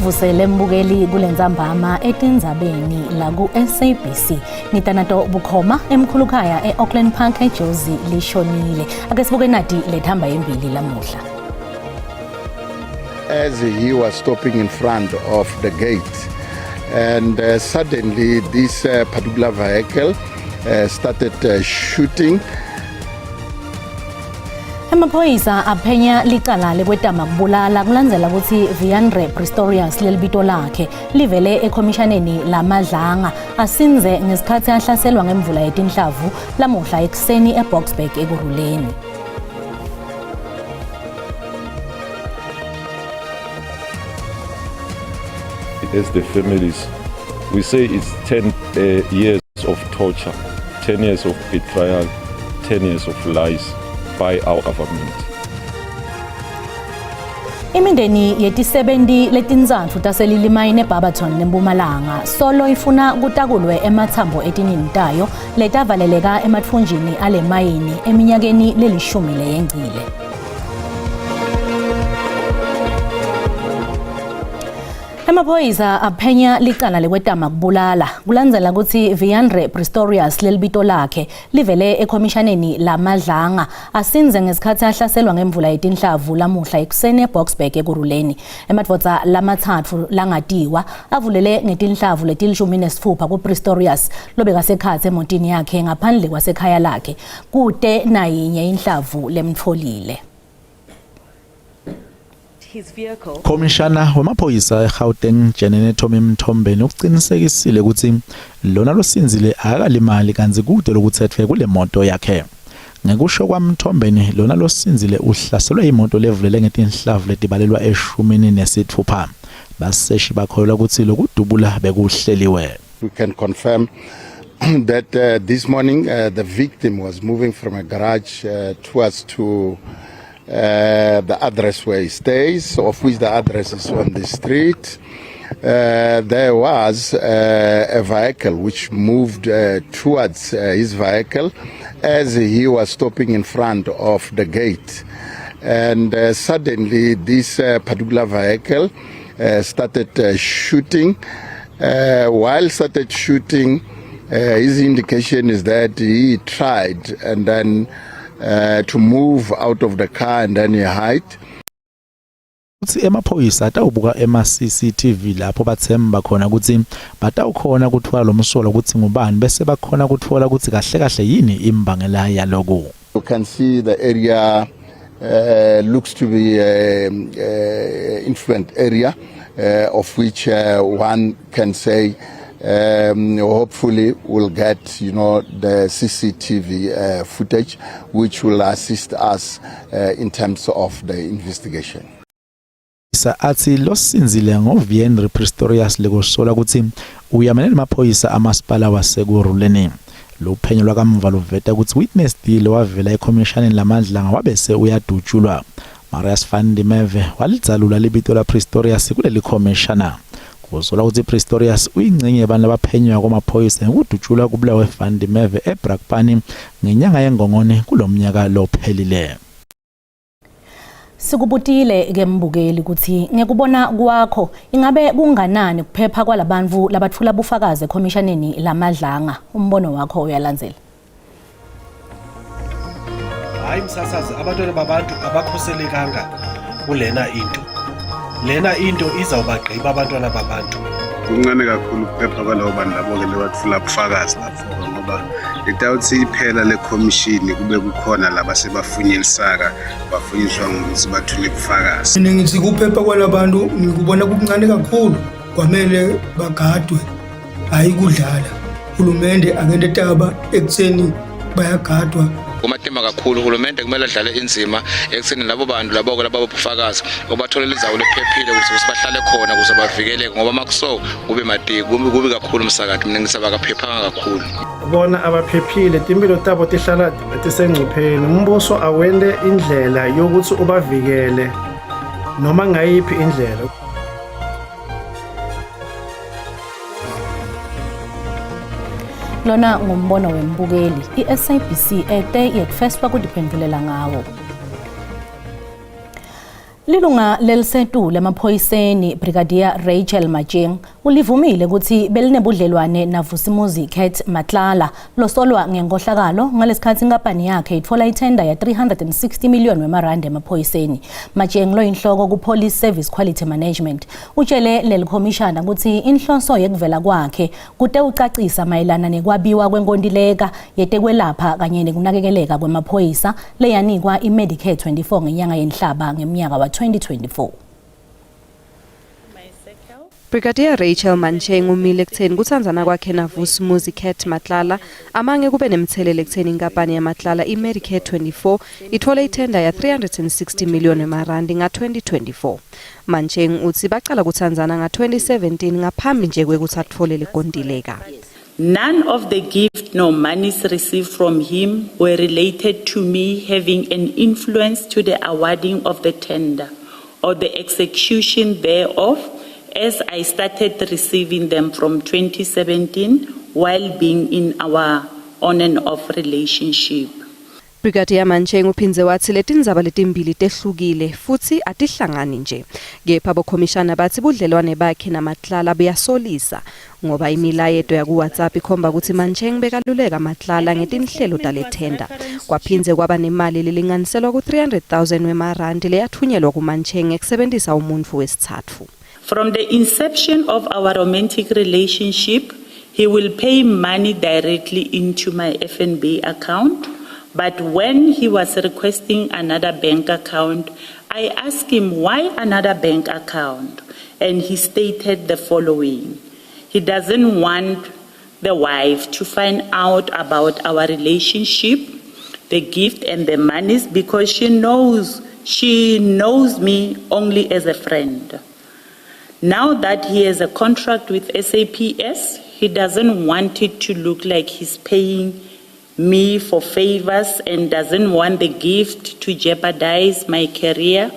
Sikuvusele mbukeli kulenzambama etindzabeni la ku SABC. Nitanato Bukhoma emkhulukhaya e-Auckland Park eJozi lishonile. Ake sibuke nati lethamba yembili lamuhla. As he was stopping in front of the gate, and suddenly this particular vehicle started shooting. Emaphoyisa aphenya licala lekwetama kubulala kulandzela kutsi Viandre Pretorius lelibito lakhe livele ekhomishoneni lamadlanga asinze ngesikhathi ahlaselwa ngemvula yetinhlavu lamuhla ekuseni eBoksburg ekuruleni. As the families, we say it's 10 years of torture, 10 years of betrayal, 10 years of lies by our government. Imindeni yetisebenzi letinzatfu taselilimayini eBarberton neMpumalanga solo ifuna kutakulwe emathambo etinini tayo letavaleleka ematfunjini alemayini eminyakeni lelishumi leyengcile. Emaphoyisa aphenya licala lekwetama kubulala kulandzela kutsi Viandre Pretorius lelibito lakhe livele ekhomishoneni lamadlanga asinze ngesikhathi ahlaselwa ngemvula yetinhlavu lamuhla ekuseni eBoksburg ekuruleni. Emadvodza lamatsatfu langatiwa avulele ngetinhlavu letilishumi nesitfupha kuPretorius lobeka sekhatsi emotini yakhe ngaphandle kwasekhaya lakhe kute nayinye inhlavu lemtfolile. Komishana wamaphoyisa eGauteng Janene Thomi Mthombeni uqinisekisile ukuthi lona losinzile akalimali kanzi kude lokuthethwe kule moto yakhe. Ngekusho kwaMthombeni lona losinzile uhlaselwe imoto levulele ngetinhlavu letibalelwa eshumini nesithupha. Baseshi bakholwa ukuthi lokudubula bekuhleliwe. We can confirm that this morning the victim was moving from a garage towards to the address where he stays, of which the address is on the street. There was a vehicle which moved towards his vehicle as he was stopping in front of the gate. And suddenly this particular vehicle started shooting. While started shooting, his indication is that he tried and then to move out of the car and then he hide. Uthi emaphoyisa atawubuka ema-CCTV lapho bathemba khona ukuthi batawukhona kuthola lo msolo ukuthi ngubani bese bakhona kuthola ukuthi kahle kahle yini imbangela yaloku. You can see the area looks to be influent area of which one can say hopefully we'll get, the CCTV footage which will assist us in terms of the investigation. Athi losinzile ngoViandre Pretorius lekusola ukuthi uyamenela amaphoyisa amasipala wasekuruleni. Lo phenyo lwakamva luveta ukuthi witness deal wavela ekhomishoneni lamadlanga wabese uyadutshulwa. Marius van der Merwe walidzalula libito la Pretorius kuleli khomishana. Kuzola ukuthi Pretorius uyingcenye abantu abaphenywa kwamaphoyisa ngokudutshulwa kubulawe van der Merwe eBrakpan ngenyanga yengongone kulomnyaka lophelile. Sikubutile ke mbukeli ukuthi ngekubona kwakho ingabe kunganani kuphepha kwalabantu labathula bufakazi ekhomishoneni lamadlanga umbono wakho uyalandzela. Hayi msasazi abantwana babantu abakhuselekanga kulena into. Lena into izawubagqiba abantwana babantu. Kuncane kakhulu kuphepha kwalawo bantu labo ke lebathula ubufakazi lapho ngoba litawuthi iphela le commission kube kukhona laba sebafunyelisaka bafunyiswa ngokuthi bathule ubufakazi. Mina ngithi kuphepha kwalabantu ngikubona kuncane kakhulu kwamele bagadwe hayi kudlala. Uhulumende akende taba ekutheni bayagadwa. Kumathemba kakhulu uhulumende kumele adlale inzima ekutheni labo bantu labo labobufakazi obatholela izawu lephephile ukuthi bahlale khona ukuze bavikeleke ngoba makuso kube mati kubi kakhulu umsakathi mina ngisaba kaphephanga kakhulu. Bona abaphephile impilo tabo tihlala tisengcupheni umbuso awende indlela yokuthi ubavikele noma ngayiphi indlela. Lona ngumbono wembukeli iSABC ete yekufeswa kudiphendulela ngawo. Lilunga lelisetu lemaphoyiseni Brigadier Rachel Macheng ulivumile ukuthi belinebudlelwane naVusumuzi Cat Matlala losolwa ngenkohlakalo ngalesikhathi inkampani yakhe itfola itenda ya 360 million wemarandi emaphoyiseni. Macheng lo inhloko ku Police Service Quality Management utshele lelikhomishana ukuthi inhloso yekuvela kwakhe kute ucacisa mayelana nekwabiwa kwenkontileka yetekwelapha kanye nekunakekeleka kwemaphoyisa leyanikwa iMedicare 24 ngenyanga yenhlaba ngeminyaka wa 2024. Brigadier Rachel Macheng umile ekutheni kuthandzana kwakhe naVusumuzi Cat Matlala amange kube nemthelele ekutheni inkampani yaMatlala iMedicare 24 ithole itenda ya 360 million wemarandi nga-2024. Macheng uthi bacala kuthandzana nga-2017 ngaphambi nje kwekuthi atfolele kontileka. None of the gift nor monies received from him were related to me having an influence to the awarding of the tender or the execution thereof, as I started receiving them from 2017 while being in our on and off relationship. Brigadier Macheng uphindze wathi letindzaba letimbili tehlukile futhi atihlangani nje. Kepha bokhomishana bathi budlelwane bakhe naMatlala buyasolisa ngoba imilayeto ya kuWhatsApp ikhomba ukuthi Macheng bekaluleka Matlala ngetinhlelo talethenda. Kwaphindze kwaba nemali lelinganiselwa ku 300,000 wemarandi leyathunyelwa kuMacheng ekusebenzisa umuntu wesithathu. From the inception of our romantic relationship, he will pay money directly into my FNB account. But when he was requesting another bank account, I asked him why another bank account, and he stated the following. He doesn't want the wife to find out about our relationship, the gift and the monies, because she knows me only as a friend. Now that he has a contract with SAPS, he doesn't want it to look like he's paying me for favors and doesn't want the gift to jeopardize my career,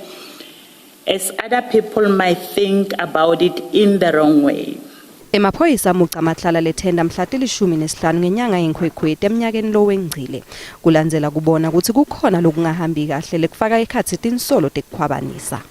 as other people might think about it in the wrong way. Emaphoyisa muca Matlala lethenda mhla til-15 ngenyanga yenkhwekhweti eminyakeni lo wengcile kulandzela kubona ukuthi kukhona lokungahambi kahle lekufaka ekhatsi tinsolo tekukhwabanisa.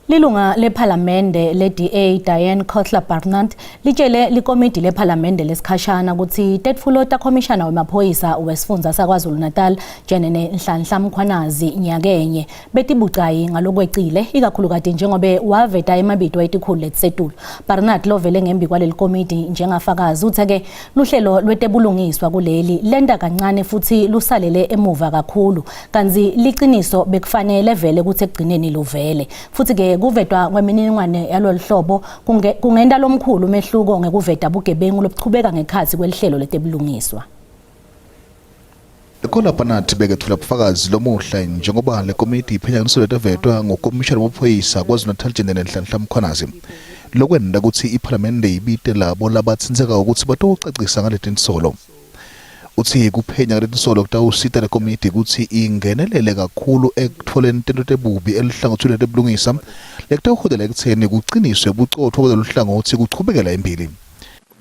Lilunga lephalamende le-DA Diane Kotler-Barnard litshele likomidi lephalamende lesikhashana ukuthi tetfulo takhomishana wemaphoyisa wesifundza saKwaZulu-Natal Jenene Nhlanhla Mkhwanazi nyakenye betibucayi ngalokwecile ikakhulukati njengobe waveta emabito etikhulu letisetulu. Barnard lovele ngembi kwaleli komidi njengafakazi uthe-ke luhlelo lwetebulungiswa kuleli lenda kancane futhi lusalele emuva kakhulu kanzi liciniso bekufanele vele ukuthi ekugcineni luvele futhi-ke kuvetwa kwemininingwane yaloluhlobo kungenda lomkhulu umehluko ngekuveta bugebengu lobuchubeka ngekhathi kwelihlelo letebulungiswa. Kholapanathi bekethula ubufakazi lomuhla njengoba le komiti iphenya ngisolo tavetwa ngokomishana wamaphoyisa KwaZulu-Natal Jenene Nhlanhla Mkhwanazi. Lokwenda ukuthi iPhalamende ibite labo labatsinzeka ukuthi batocacisa ngaletinsolo. Uthi kuphenya ngaletinsolo kutawusita le komiti ukuthi ingenelele kakhulu ekutfoleni tento tebubi elihlangothweni letebulungisa lekutawuhodela ekutheni kuqiniswe bucotho bezoluhlangothi kuchubekela empili.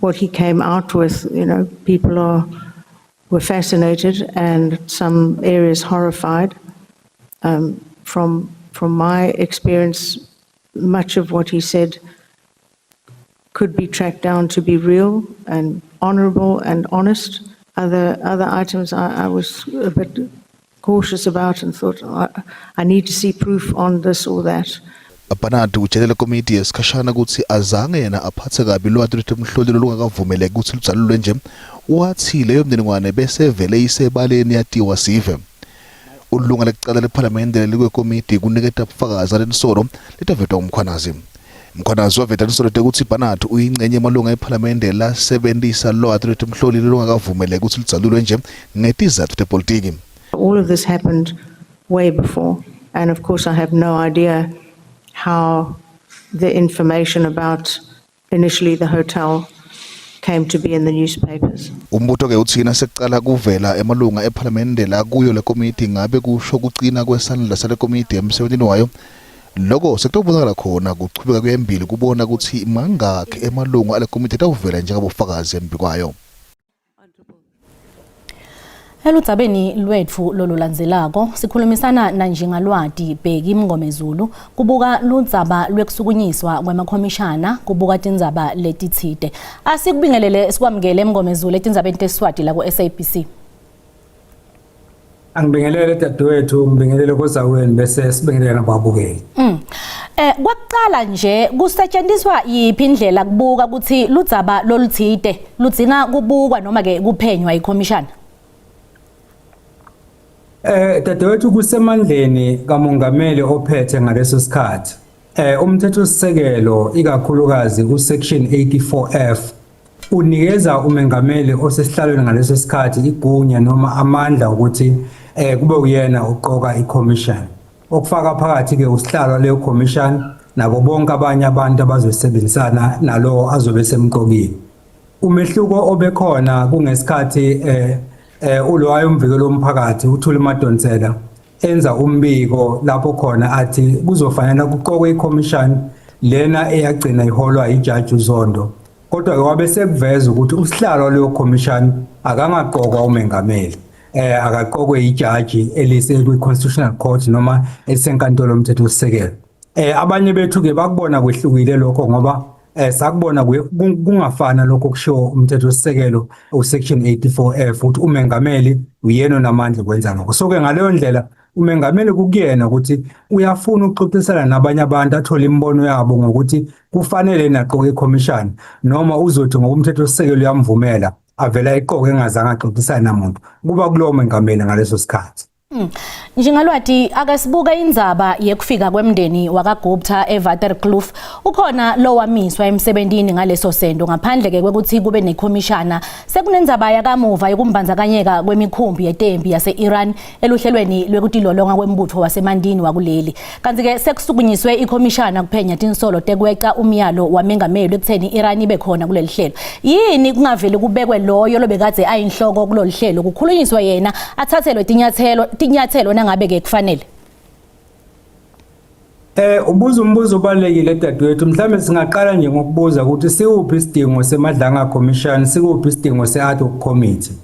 What he came out with, people were fascinated and some areas horrified. From my experience, much of what he said could be tracked down to be real and honorable and honest. Other items I was a bit cautious about and thought I need to see proof on this or that. Barnard utshele komiti yesikhashana ukuthi azange yena aphathe kabi lwati lwetemhlolelo lungakavumeleki ukuthi ludzalulwe nje wathi leyo mniningwane bese vele isebaleni yatiwa sive. Ulunga lekucala lephalamende likwekomiti kuniketa ubufakazi alensolo letavetwa uMkhwanazi. Mkhwanazi waveta insolo tekuthi Barnard uyingcenye emalunga ephalamende lasebenzisa lwati lwetemhlolelo lungakavumeleki ukuthi ludzalulwe nje ngetizathu tepolitiki. All of this happened way before, and of course I have no idea how the information about initially the hotel came to be in the newspapers. Umbuto ke uthina sekucala kuvela emalunga ephalamende la kuyo le komiti ngabe kusho kucina kwesandla sale komiti emsebenzini wayo. Lokho sekutobonakala khona kuchubeka kwembili kubona ukuthi mangakhe emalunga ale komiti tawuvela njengabofakazi embikwayo. Eludzabeni lwetfu lolulandzelako sikhulumisana na Njengalwati Bheki Mngomezulu kubuka ludzaba lwekusukunyiswa kwemakhomishana kubuka tindzaba letitsite. Asikubingelele sikwamukele Mngomezulu etindzabeni teSiswati la ku SABC. Angibingelele dadewethu, ngibingelele kozaweni bese sibingelele nababukeli. Kwakuqala nje kusetshenziswa yiphi indlela kubuka ukuthi ludzaba lolutsite ludzinga kubukwa noma ke kuphenywa ikhomishana? Dadewethu kusemandleni kamongameli ophethe ngaleso sikhathi. Umthethosisekelo ikakhulukazi ku section 84F unikeza umengameli osesihlalweni ngaleso sikhathi igunya noma amandla ukuthi kube uyena uqoka iCommission. Okufaka phakathi ke usihlalo leyo commission nabo bonke abanye abantu abazosebenzisana nalo azobe semqokile. Umehluko obekhona kungesikhathi ulowayo umvikelo womphakathi uThuli Madonsela enza umbiko lapho khona athi kuzofanele kuqokwe iCommission lena eyagcina iholwa iJudge uZondo. Kodwa ke wabe sekuveza ukuthi usihlalo leyo commission akangaqokwa umengameli. Akaqokwe ijaji elise kwi-Constitutional Court noma esenkantolo yomthethosisekelo. Abanye bethu ke bakubona kwehlukile lokho ngoba sakubona kungafana lokho kushiwo umthethosisekelo usection 84F ukuthi umengameli uyena onamandla kwenza lokho. So ke ngaleyo ndlela umengameli kukuyena ukuthi uyafuna ukuxoxisana nabanye abantu athole imbono yabo ngokuthi kufanele naqoke iCommission noma uzothi ngokumthethosisekelo uyamvumela avela iqoke engazange axoxisana namuntu kuba kulowo mengameli ngaleso sikhathi. Njengalwati akasibuka indzaba yekufika kwemndeni wakaGupta eWaterkloof ukhona lo wamiswa emsebentini ngaleso sento ngaphandle ke kwekuthi kube nekhomishana sekunendzaba yakamuva yokumbandzakanyeka kwemikhumbi yetempi yase-Iran eluhlelweni lwekutilolonga kwembutho wasemandini wakuleli kanti ke sekusukunyiswe ikhomishana kuphenya tinsolo tekweca umyalo wamengameli ekutheni Iran ibe khona kuleli hlelo. Yini kungaveli kubekwe loyo lobekade ayinhloko kulolu hlelo kukhulunyiswa yena athathelwe tinyathelo nangabe ke kufanele? Umbuzo obalekile dadewethu mhlambe singaqala nje ngokubuza ukuthi sikuphi isidingo semadlanga commission sikuphi isidingo se-ad hoc committee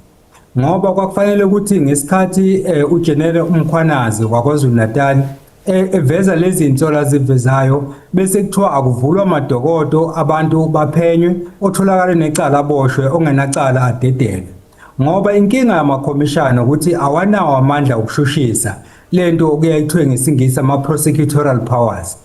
ngoba kwakufanele ukuthi ngesikhathi uGeneral Umkhwanazi kwaKwaZulu Natal eveza lezi insola zivezayo bese kuthiwa akuvulwa amadokodo abantu baphenywe otholakala necala aboshwe ongenacala adedelwe ngoba inkinga yamakhomishana ukuthi awanawo amandla okushushisa lento okuyayithiwe ngesingisi ama-prosecutorial powers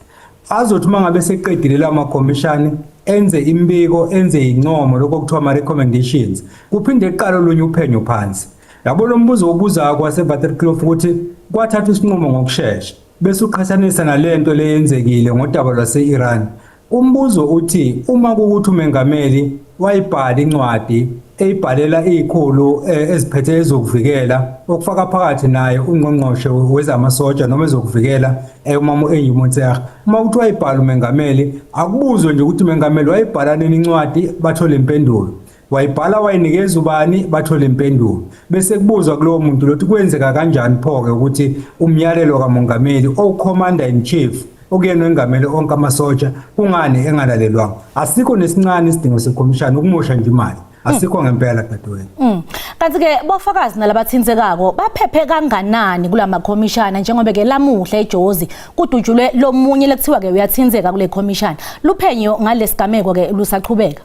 azothi uma ngabe seqedile la makhomishana enze imbiko enze incomo lokho kuthiwa ama-recommendations kuphinde kuqala olunye uphenyo phansi yabo lo mbuzo obuzayo kwaseWaterkloof ukuthi kwathatha isinqumo ngokushesha bese uqhathanisa nalento leyenzekile ngodaba lwase-Iran. Umbuzo uthi uma kukuthi umengameli wayibhala incwadi eyibhalela izikhulu eziphethe ezokuvikela okufaka phakathi naye ungqongqoshe wezamasotsha noma ezokuvikela umama uEnyimontsega uma uthi wayibhala umengameli akubuzwe nje ukuthi umengameli wayibhala nini incwadi bathole impendulo wayibhala wayinikeza ubani bathole impendulo bese kubuzwa kulowo muntu lothi kwenzeka kanjani pho-ke ukuthi umyalelo kamongameli oCommander in Chief okuyena wengamele onke amasotsha kungani engalalelwanga. Asikho nesincane isidingo sekhomishana ukumosha nje imali asikho ngempela dadewethu. Kanti ke bofakazi nalabathintekako baphephe kanganani kulama khomishana njengoba ke lamuhla eJozi kudutshulwe lomunye lekuthiwa ke uyathinzeka kule khomishana luphenyo ngalesigameko ke lusaqhubeka?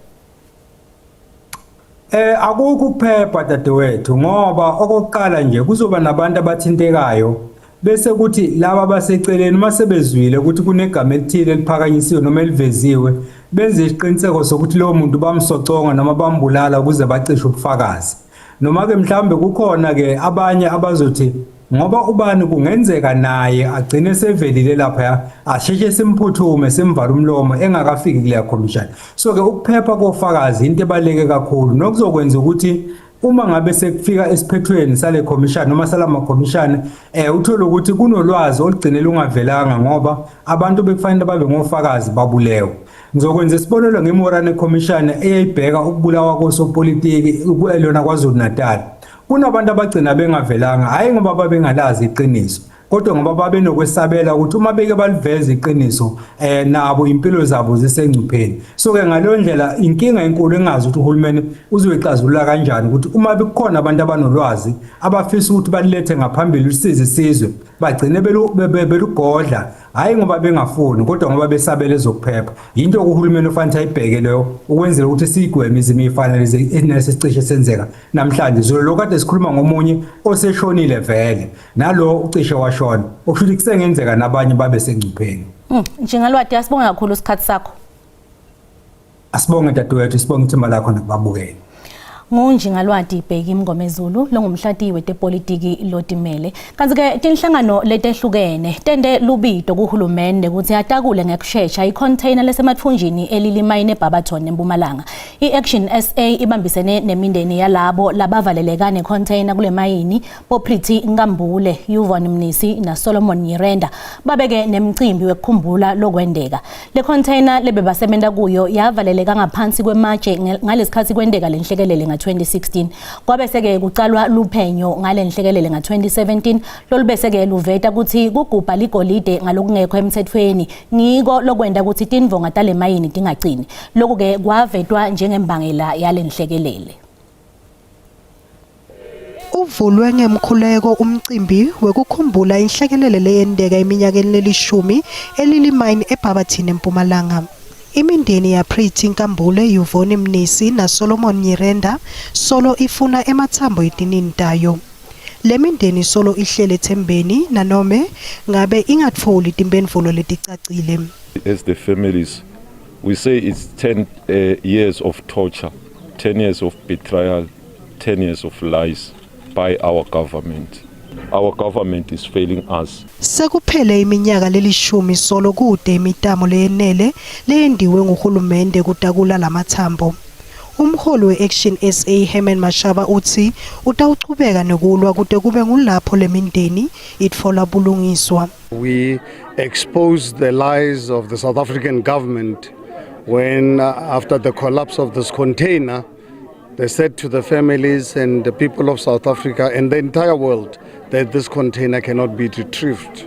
Akukho ukuphepha dadewethu ngoba okokuqala nje kuzoba nabantu abathintekayo bese kuthi laba baseceleni masebezwile ukuthi kunegama elithile eliphakanyisiwe noma eliveziwe benze isiqiniseko sokuthi lo muntu bamsoconga noma bambulala ukuze bacishe ubufakazi noma ke mhlambe kukhona ke abanye abazothi ngoba ubani kungenzeka naye agcine sevelile lapha asheshe simphuthume simvala umlomo engakafiki kule commission. So ke ukuphepha kofakazi into ebaleke kakhulu nokuzokwenza ukuthi uma ngabe sekufika esiphethweni sale commission noma salama commission uthola ukuthi kunolwazi olugcine lungavelanga ngoba abantu bekufanele babe ngofakazi babulewe. Ngizokwenza isibonelo ngeMorane commission eyayibheka ukubulawa kosopolitiki lona kwaZulu Natal. Kunabantu abagcina bengavelanga hayi ngoba babengalazi iqiniso kodwa ngoba babe nokwesabela ukuthi uma beke baliveza iqiniso nabo impilo zabo zisengcupheni. So ke ngaleyo ndlela inkinga enkulu engazi ukuthi uhulumeni uzoyixazulula kanjani ukuthi uma bekhona abantu abanolwazi abafisa ukuthi balilethe ngaphambili usize isizwe bagcine belugodla hayi ngoba bengafuni kodwa ngoba besabela ezokuphepha. Into uhulumeni ufanele ayibheke leyo ukwenzela ukuthi sigweme izimo ezifanele enesisicishe senzeka namhlanje. Zolo lokade sikhuluma ngomunye oseshonile vele nalo ucishe washona okusho ukuthi kusengenzeka nabanye babe sengcupheni. Njengalwadi asibonge kakhulu isikhathi sakho. Asibonge dadewethu, sibonge ithemba lakho nakubabukeli. Ngunjingalwadi Bheki Mngomezulu longumhlati wetepolitiki lotimele. Kanti ke tinhlangano letehlukene tende lubito kuhulumende ukuthi atakule ngekusheshsha icontainer lesemathunjini elilimayine eBarberton eMpumalanga. iAction SA ibambisene nemindeni yalabo labavaleleka necontainer kule mayini Popriti Nkambule, Yvonne Mnisi na Solomon Nyirenda babeke nemicimbi wekukhumbula lokwendeka. Le container lebebasebenza kuyo yavaleleka ngaphansi kwematshe ngalesikhathi kwendeka lenhlekelele 2016 kwabe seke kucalwa luphenyo ngale nhlekelele nga2017 lolubeseke luveta ukuthi kugubha ligolide ngalokungekho emthethweni ngiko lokwenda ukuthi tinvonga tale mayini tingagcini. Lokhu ke kwavetwa njengembangela yale nhlekelele. Uvulwe ngemkhuleko umcimbi wekukhumbula inhlekelele leyendeka eminyakeni lelishumi elilimayini eBarberton eMpumalanga. Imindeni ya Priti Nkambule, Yvonne Mnisi na Solomon Nyirenda solo ifuna emathambo etinini tayo. Le mindeni solo ihlele ethembeni nanome ngabe ingatfoli timphendvulo leticacile. As the families, we say it's 10 years of torture, 10 years of betrayal, 10 years of lies by our government. Our government is failing us. Sekuphele iminyaka lelishumi solo kude imitamo leyenele leyendiwe nguhulumende kutakula lamathambo. Umholi weAction SA Herman Mashaba uthi utawuchubeka nokulwa kude kube ngulapho lemindeni itfola bulungiswa. We exposed the lies of the South African government when after the collapse of this container they said to the families and the people of South Africa and the entire world that this container cannot be retrieved.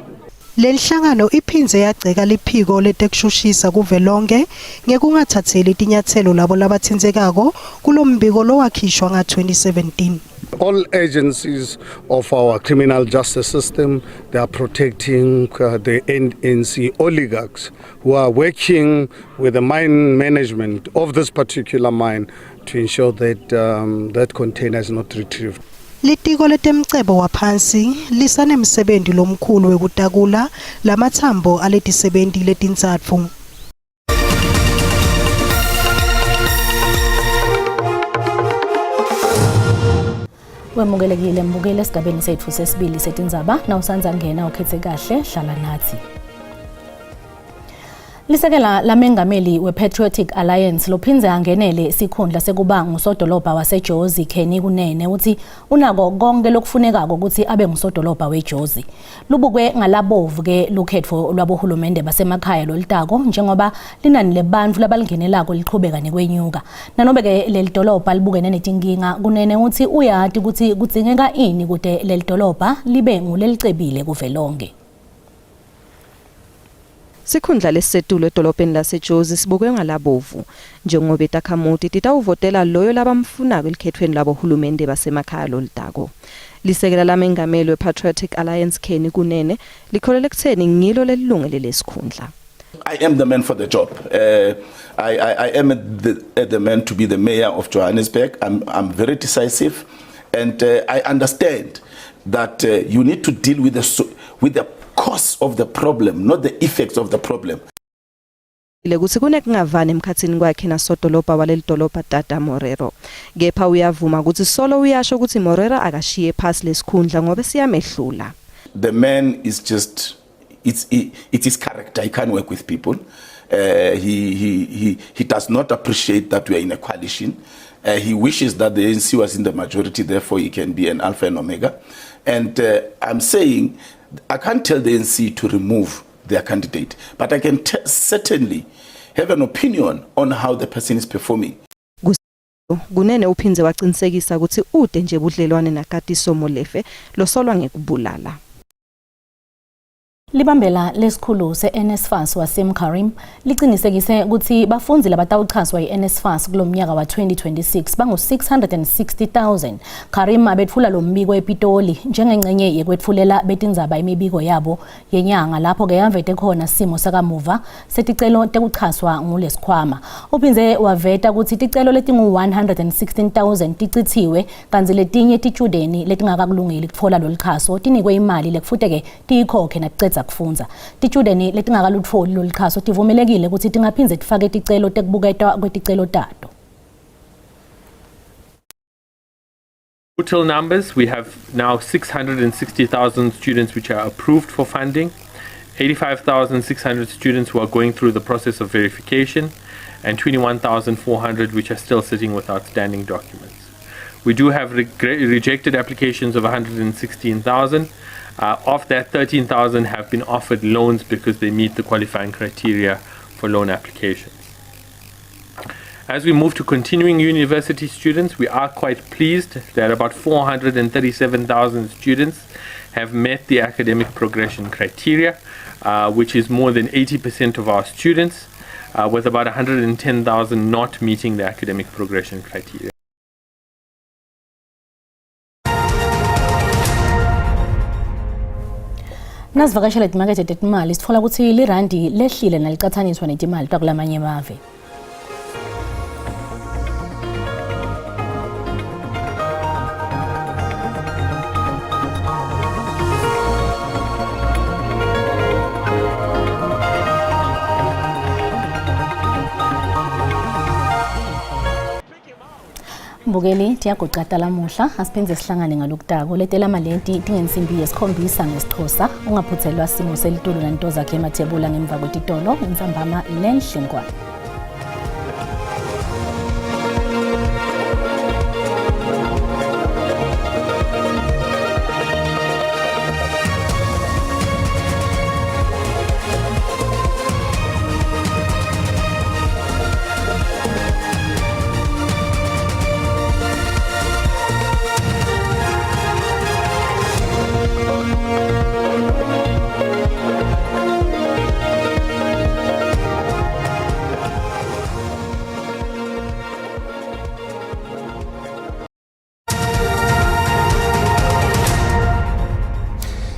Lenhlangano iphinze yagceka liphiko letekushushisa kuvelonke ngekungathatheli tinyathelo labo labathinzekako kulombiko lowakhishwa nga2017. All agencies of our criminal justice system, they are protecting the NNC oligarchs who are working with the mine management of this particular mine to ensure that that container is not retrieved. Litiko letemcebo waphansi lisanemsebenzi lomkhulu wekutakula lamathambo aletisebenzi letintsatfu. Wemukelekile mbukele esigabeni sethu sesibili setindzaba na usanza ngena ukhethe kahle hlala nathi. Lisekela lamengameli wePatriotic Alliance lophinze angenele sikhundla sekuba ngusodolobha waseJozi Kenny Kunene uthi unako konke lokufunekako ukuthi abe ngusodolobha weJozi. Lubukwe ngalabovu ke lukhetho lwabohulumende basemakhaya lolitako njengoba linani lebantu labalingenelako liqhubeka nekwenyuka. Nanobe ke lelidolobha libukene netinkinga Kunene uthi uyati ukuthi kudzingeka ini kude lelidolobha libe ngulelicebile kuvelonke. Sikhundla lesisetulo edolobheni laseJozi sibukwe ngalabovu njengoba itakhamuti titawuvotela loyo labamfunako elikhethweni labohulumende basemakhaya lolitako. Lisekela lamengameli wePatriotic Alliance Kenny Kunene likholele ekutheni ngilo lelilungele lesikhundla. I am the man for the job. I am the man to be the mayor of Johannesburg. I'm very decisive, and I understand that you need to deal with the cause of the problem, not the effects of the problem. Lekuthi kunekungavani emkhathini kwakhe nasodolobha walelidolobha Tata Morero. Kepha uyavuma ukuthi solo uyasho ukuthi Morero akashiye phasi lesikhundla ngoba siyamehlula. The man is just it is character. He can't work with people. He does not appreciate that we are in a coalition. He wishes that the ANC was in the majority, therefore he can be an alpha and omega. And I'm saying I can't tell the ANC to remove their candidate, but I can certainly have an opinion on how the person is performing. Kunene uphinze waqinisekisa ukuthi ude nje budlelwane naKatiso Molefe losolwa ngekubulala. Libambela lesikhulu se-NSFAS waseMkarim liqinisekise ukuthi bafundi labatawuchazwa yi-NSFAS kulomnyaka wa-2026 bangu-660,000. Karim abethula lo mbiko ePitoli njengengcenye yekwetfulela betindzaba imibiko yabo yenyanga lapho ke yavete khona simo sakamuva seticelo tekuchazwa ngulesikhwama. Uphinze waveta ukuthi ticelo letingu-116,000 ticithiwe kanti letinye titjudeni letingakakulungeli kutfola lolikhaso tinikwe imali lekufuteke tiyikhokhe nakucedza kufunza. Titjudeni letingakalutfoli lolikhaso tivumelekile ukuthi tingaphindze tifake ticelo tekubuketwa kweticelo tato. Total numbers, we have now 660,000 students which are approved for funding, 85,600 students who are going through the process of verification, and 21,400 which are still sitting with outstanding documents. We do have rejected applications of 116,000. Of that, 13,000 have been offered loans because they meet the qualifying criteria for loan applications. As we move to continuing university students, we are quite pleased that about 437,000 students have met the academic progression criteria, which is more than 80% of our students, with about 110,000 not meeting the academic progression criteria. Nasivakashela timakethe tetimali sitfola ukuthi lirandi lehlile nalicathaniswa netimali takulamanye emave. Mbukeli tiyagoqata lamuhla asiphindze sihlangane ngalokutako letela malenti tingensimbi yesikhombisa ngesixhosa ungaphuthelwa simo selitolo nanto zakhe emathebula ngemva kwetitolo entsambama lenhlengwane.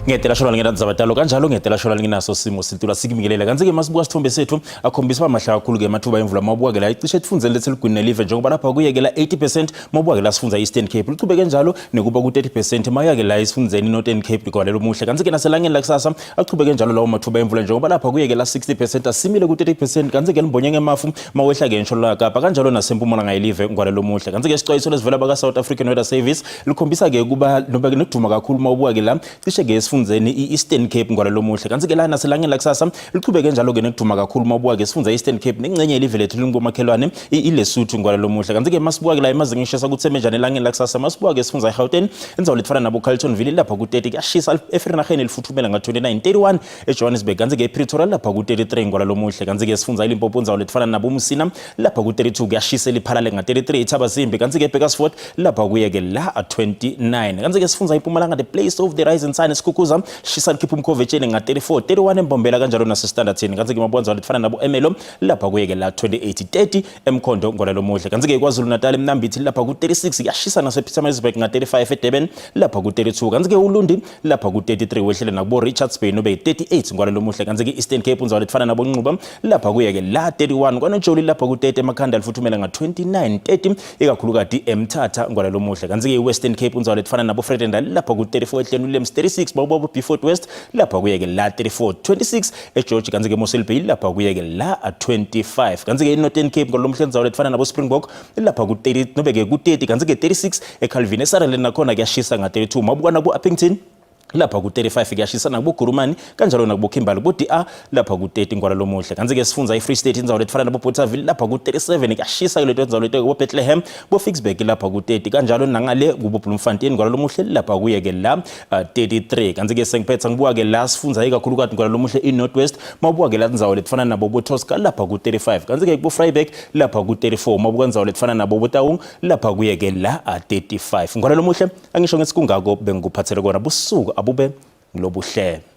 Ngiyetela shona ngena zabatalo kanjalo ngiyetela shona nginaso simo silitula sikibingelela kanzi ke masibuka sithombe sethu akhombisa amahlaka kakhulu ke mathuba emvula mabuka ke la icishe tifundze lethi ligwini nelive njengoba lapha kuyekela 80% mabuka ke la sifundza Eastern Cape lichubeke njalo nekuba ku 30% maya ke la isifundzeni Northern Cape likwalelo muhle kanzi ke naselangeni la kusasa achubeke njalo lawo mathuba emvula njengoba lapha kuyekela 60% asimile ku 30% kanzi ke limbonyenge emafu mawehla ke nsholo Kapa kanjalo nasempumalanga ngayilive ngwalelo muhle kanzi ke isixwayiso lesivela baka South African Weather Service likhombisa ke kuba noba ke nokuduma kakhulu mabuka ke la cishe ke fundzeni Eastern Cape ngwalelo muhle kanzi ke lana selangeni la kusasa lichubeke njalo ke nekuduma kakhulu mabuka ke sifundza Eastern Cape nengcenye yelive lethu lingomakhelwane iLesotho ngwalelo muhle kanzi ke masibuka ke la emazingisha kuTsemenjane elangeni la kusasa masibuka ke sifundza eGauteng enzawo lefana nabo Carletonville lapha ku 30 kuyashisa eFrenageni elifuthumela nga 29:31 eJohannesburg kanzi ke ePretoria lapha ku 33 ngwalelo muhle kanzi ke sifundza iLimpopo enzawo lefana nabo Musina lapha ku 32 kuyashisa eliphalale nga 33 eThabazimbi kanzi ke eBakersford lapha kuyeke la 29 kanzi ke sifundza iMpumalanga the place of the rising sun eSkhukhuza shisa likhipha umkhovetsheni nga 34:31 embombela kanjalo nasestandardini kanzi ke mabonza lefana nabo Emelo lapha kuyeke la 28:30 eMkhondo ngolalo muhle kanzi ke kwaZulu Natal eMnambithi lapha ku 36 kuyashisa nasePietermaritzburg nga 35 eDurban lapha ku 32 kanzi ke uLundi lapha ku 33 wehlele nakubo Richards Bay nobe 38 ngolalo muhle kanzi ke Eastern Cape unzawo lefana nabo Nquba lapha kuyeke la 31 kwaNojoli lapha ku 30 eMakhanda lifuthumela nga 29:30 ekakhulukati eMthatha ngolalo muhle kanzi ke Western Cape unzawo lefana nabo Fredendal lapha ku 34 ehlenu lems 36 bawubo Beaufort West lapha kuyeke la 34:26 eGeorge kanzi ke Mossel Bay lapha kuyeke la 25 kanzi ke Northern Cape ngolomhla nzawo lefana nabo Springbok lapha ku 30 nobe ke ku 30 kanzi ke 36 eCalvin eSutherland nakhona kuyashisa nga 32 mabukana ku Uppington lapha ku 35 kuyashisa nakubo Gurumani kanjalo nakubo Kimberley bo DA lapha ku 30 ngwalelo muhle kanzi ke sifundza iFree State inzawo lefana nabo Bothaville lapha ku 37 kuyashisa ke leto inzawo leto bo Bethlehem bo Ficksburg lapha ku 30 kanjalo nangale kubo Bloemfontein ngwalelo muhle lapha kuyeke la 33 kanzi ke sengiphetha ngibuka ke la sifundza ikakhulukati ngwalelo muhle iNorthwest mabuka ke la inzawo lefana nabo Botosca lapha ku 35 kanzi ke kubo Vryburg lapha ku 34 mabuka inzawo lefana nabo Botaung lapha kuyeke la 35 ngwalelo muhle angisho ngethi kungako bengikuphathele kona busuku abube ngilobuhle